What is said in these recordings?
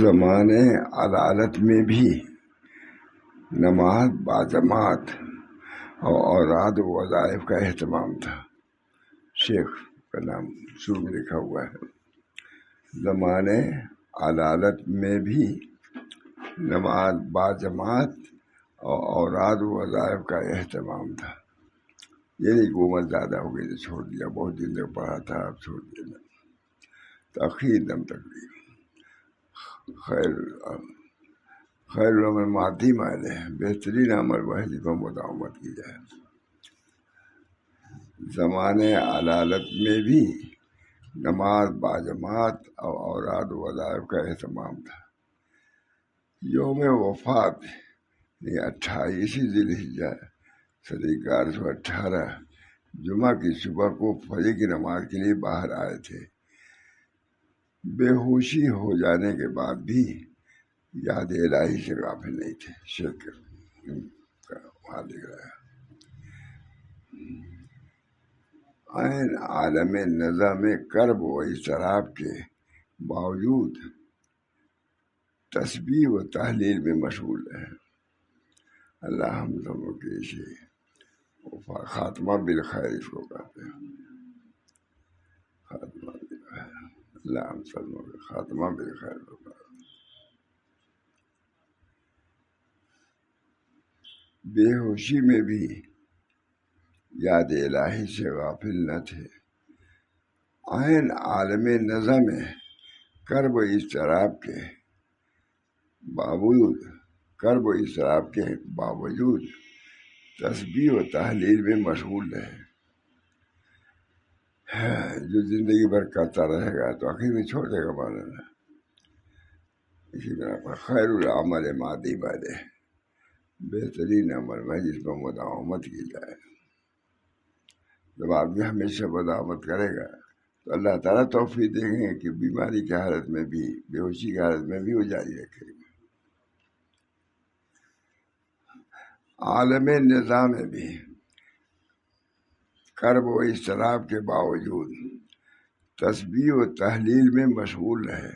زمانے عدالت میں بھی نماز باجماعت اور اوراد و وظائف کا اہتمام تھا. شیخ کا نام شروع میں لکھا ہوا ہے. زمانے عدالت میں بھی نماز باجماعت اور اوراد و وظائف کا اہتمام تھا. یہ نہیں کہ عمر زیادہ ہو گئی تو چھوڑ دیا، بہت دن تک پڑھا تھا اب چھوڑ دیا. تاخیر دم تکلیف خیر العمل معدی مالے، بہترین عمل وہ ہے جس پر مداومت کی جائے. زمانے عدالت میں بھی نماز باجماعت اور اوراد و وظائف کا اہتمام تھا. یوم وفات 28 ذی الحجہ 1118 جمعہ کی صبح کو فجر کی نماز کے لیے باہر آئے تھے. بے ہوشی ہو جانے کے بعد بھی یاد الہی سے غافل نہیں تھے. شیخ وہاں لکھ رہا ہے عین عالم نظام کرب و اضطراب کے باوجود تسبیح و تحلیل میں مشغول ہے. اللہ ہم سبوں کے اسے خاتمہ بالخیر اس کو کہتے ہیں. خاتمہ بالخیر، اللہ ہم سبوں کے خاتمہ بالخیر کو کہتے ہیں. بے ہوشی میں بھی یاد الہی سے غافل نہ تھے. عین عالم نظم کرب و اضطراب کے باوجود تسبیح و تحلیل میں مشغول رہے. جو زندگی بھر کرتا رہے گا تو آخر میں چھوڑ دے گا مولانا. اسی طرح پر خیر العمل مادی والے، بہترین عمل ہے جس پر مداومت کی جائے. جب آدمی ہمیشہ مداومت کرے گا تو اللہ تعالیٰ توفیق دیں گے کہ بیماری کی حالت میں بھی، بے ہوشی کی حالت میں بھی وہ جاری رکھے گا. عالم نظام میں بھی کرب و اضطراب کے باوجود تسبیح و تحلیل میں مشغول رہے.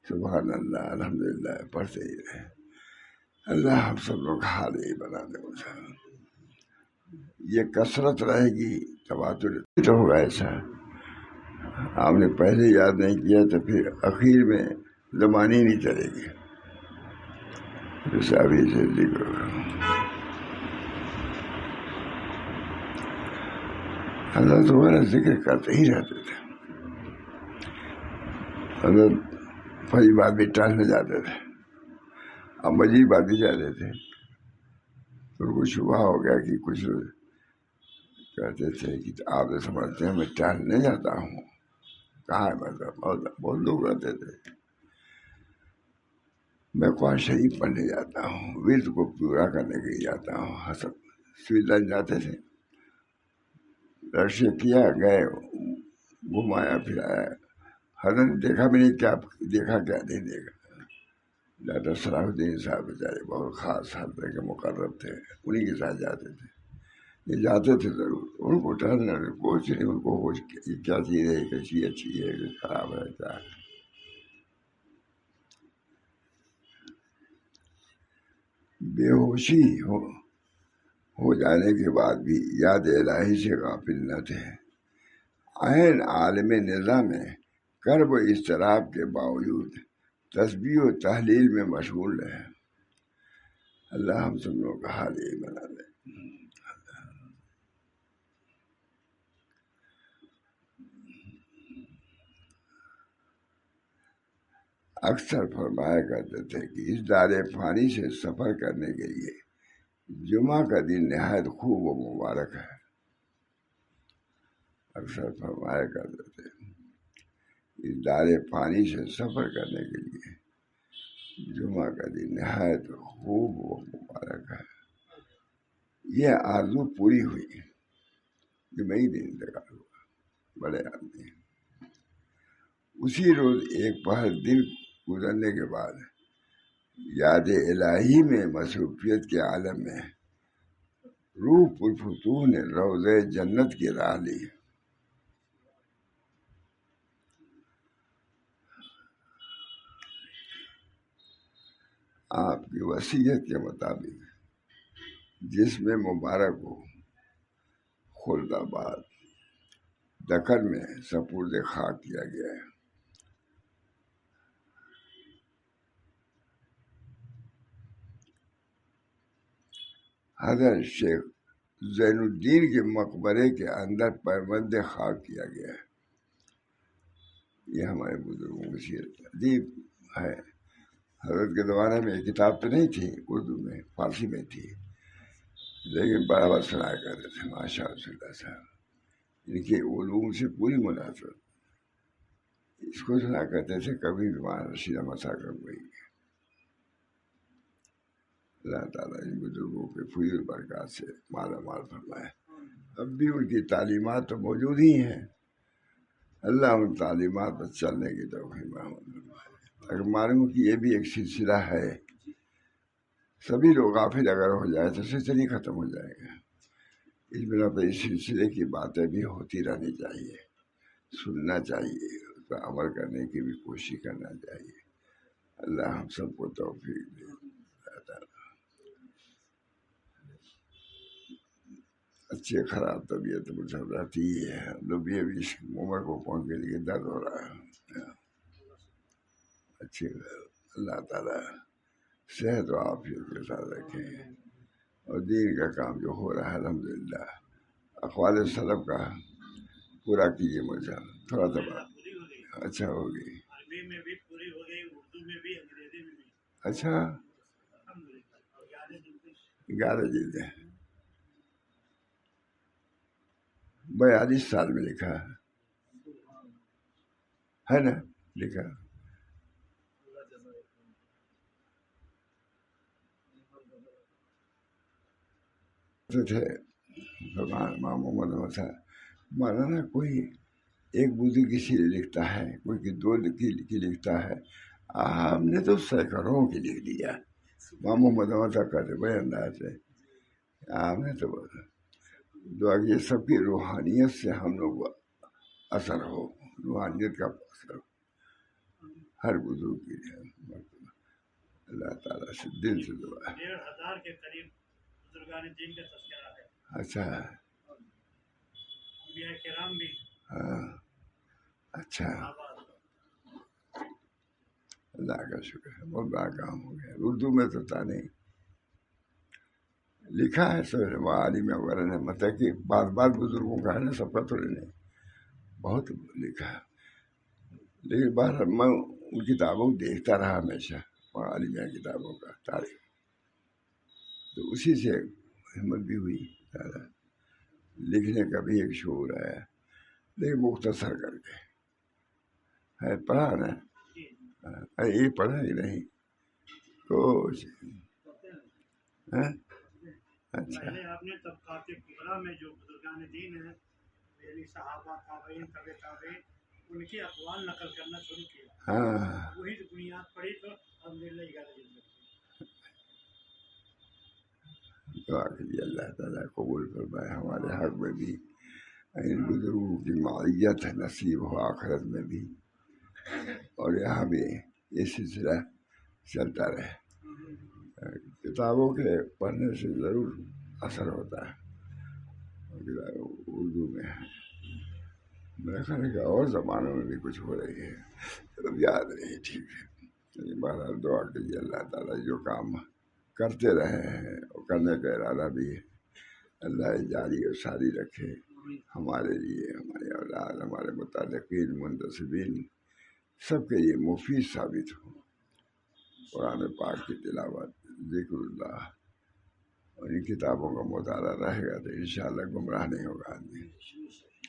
سبحان اللہ، الحمدللہ پڑھتے ہی رہے. اللہ ہم سب لوگ حال ہی بنا دے. یہ کثرت رہے گی تواتر تو ہوگا. ایسا آپ نے پہلے یاد نہیں کیا تو پھر اخیر میں زمانے ہی نہیں چلے گی. ابھی سے ذکر حضرت وغیرہ ذکر کرتے ہی رہتے تھے. حضرت فری بات بھی ٹالنے جاتے تھے، اب مجید بات بھی جاتے تھے. تو ان کو شبہ ہو گیا کہ کچھ کہتے تھے کہ آپ تو سمجھتے ہیں میں ٹہلنے جاتا ہوں. کہاں ہے مطلب بہت لوگ رہتے تھے. میں قرآن شریف پڑھنے جاتا ہوں، ورد کو پورا کرنے کے لیے جاتا ہوں. حسب سویدان جاتے تھے، رشیا کیا، گئے، گھمایا پھرایا. حضرت نے دیکھا بھی نہیں، کیا دیکھا کیا نہیں دیکھا. ڈاکٹر صلاح الدین صاحب بیچارے بہت خاص حضرت کے مقرب تھے، انہیں کے ساتھ جاتے تھے. یہ جاتے تھے ضرور، ان کو ٹہلنا کوئی نہیں. ان کو ہوش کیا چیز ہے، کیسی اچھی ہے، خراب ہے، کیا ہے. بے ہوشی ہو جانے کے بعد بھی یاد الہی سے غافل نہ تھے. عین عالم نظام میں کرب و اضطراب کے باوجود تسبیح و تحلیل میں مشغول رہے. اللہ ہم سب لوگوں کا حال ہی بنا دے. اکثر فرمایا کرتے تھے کہ اس دار فانی سے سفر کرنے کے لیے جمعہ کا دن نہایت خوب و مبارک ہے. اکثر فرمایا کرتے تھے اس دار فانی سے سفر کرنے کے لیے جمعہ کا دن نہایت خوب و مبارک ہے. یہ آرزو پوری ہوئی. جمعہ دن انتقال ہوا، بڑے آدمی. اسی روز ایک پہر دن گزرنے کے بعد یاد الہی میں مصروفیت کے عالم میں روح پرفتوح نے روضہ جنت کی راہ لی. آپ کی وصیت کے مطابق جس میں مبارک ہو خلد آباد دکن میں سپرد خاک کیا گیا ہے۔ حضرت شیخ زین الدین کے مقبرے کے اندر پیوند خاک کیا گیا ہے۔ یہ ہمارے بزرگوں کی سیرت عجیب ہے۔ حضرت کے زمانے میں یہ کتاب تو نہیں تھی، اردو میں فارسی میں تھی، لیکن برابر سنایا کرتے تھے۔ ماشاء اللہ صاحب، ان کے علوم سے پوری مناسبت، اس کو سنا کرتے تھے کبھی بھی وہاں رشید احمد صاحب کا کوئی۔ اللہ تعالیٰ ان بزرگوں کے فضل برکات سے مالا مال فرمائے۔ اب بھی ان کی تعلیمات تو موجود ہی ہیں، اللہ ان تعلیمات پر چلنے کی توفیق فرمائے۔ اگر معلوم کہ یہ بھی ایک سلسلہ ہے، سبھی لوگ غافل اگر ہو جائے تو سلسلہ ختم ہو جائے گا۔ اس بنا پہ اس سلسلے کی باتیں بھی ہوتی رہنی چاہیے، سننا چاہیے، اس پر عمل کرنے کی بھی کوشش کرنا چاہیے۔ اللہ ہم سب کو توفیق دے۔ اچھے خراب طبیعت مجھے رہتی ہے، لوگ یہ بھی عمر کو پہنچ کے لیے درد ہو رہا ہے۔ اچھے اللہ تعالیٰ صحت و عافیت کے ساتھ رکھیں، اور دین کا کام جو ہو رہا ہے الحمدللہ اقوال سلف کا پورا کیجیے۔ مجھے تھوڑا سا بات اچھا ہوگی، عربی میں بھی پوری ہو گئی، اردو میں بھی، انگریزی میں بھی۔ اچھا 11 جلدیں 42 سال میں لکھا ہے نا، لکھا تھے امام محمد مولانا کوئی ایک بوزی کسی لکھتا ہے، کوئی کی دو کی لکھتا ہے، آپ نے تو سینکڑوں کی لکھ دیا امام محمد کرتے بڑے انداز سے۔ آپ نے تو دعا کی سب کی روحانیت سے ہم لوگ اثر ہو، روحانیت کا اثر ہو ہر بزرگ کی۔ اللہ تعالیٰ سے دل سے دعا ہے۔ 1,500 کے قریب بزرگان دین کا تذکرہ ہے۔ اچھا، انبیاء کرام بھی۔ ہاں اچھا، اللہ کا شکر ہے، بہت بڑا کام ہو گیا۔ اردو میں تو تھا نہیں، لکھا ہے سب عالم وغیرہ نے، مطلب کہ بعض بزرگوں کا ہے نا، سب کا تھوڑی نہیں، بہت لکھا ہے۔ لیکن بہر میں ان کتابوں کو دیکھتا رہا ہمیشہ، اور عالمیہ کتابوں کا تاریخ، تو اسی سے ہمت بھی ہوئی لکھنے کا بھی ایک شعور آیا، لیکن مختصر کر کے ہے پڑھا نا، یہ پڑھا ہی نہیں کچھ۔ اچھا، آپ نے طبقات کبریٰ میں جو بزرگان دین ہیں، یعنی صحابہ، تابعین، تبع تابعین، ان کے اقوال نقل کرنا شروع کیا۔ ہاں، وہی تو بنیاد پڑی، تو الحمدللہ 11 جلد۔ دعا کیجیے اللہ تعالیٰ قبول فرمائے، ہمارے حق میں بھی ان بزرگوں کی معیت نصیب ہو، آخرت میں بھی، اور یہاں بھی یہ سلسلہ چلتا رہے۔ کتابوں کے پڑھنے سے ضرور اثر ہوتا ہے، اردو میں میرا خیال ہے کہ اور زبانوں میں بھی کچھ ہو رہی ہے، یاد نہیں ٹھیک ہے۔ بہرحال دعا کیجیے اللہ تعالیٰ جو کام کرتے رہے ہیں اور کرنے کا ارادہ بھی ہے، اللہ جاری و ساری رکھے ہمارے لیے، ہمارے اولاد، ہمارے متعلقین، منتسبین، سب کے لیے مفید ثابت ہو۔ قرآن پاک کی تلاوت، ذکر اللہ اور ان کتابوں کا مطالعہ رہے گا تو انشاءاللہ گمراہ نہیں ہوگا آدمی،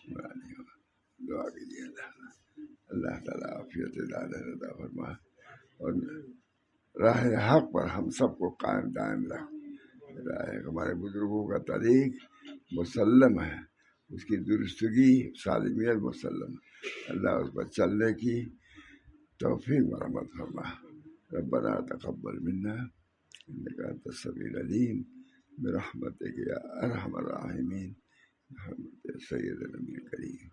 گمراہ نہیں ہوگا۔ دعا کیجیے اللہ تعالیٰ عافیت عطا فرمائے، اور راہ حق پر ہم سب کو قائم دائم رکھ۔ ہمارے بزرگوں کا طریق مسلم ہے، اس کی درستگی سالمیت مسلم، اللہ اس پر چلنے کی توفیق مرحمت فرما۔ ربنا تقبل منا انك انت السميع العليم برحمتك يا ارحم الراحمين، محمد سید النبی کریم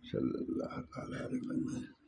صلی اللہ علیہ وسلم۔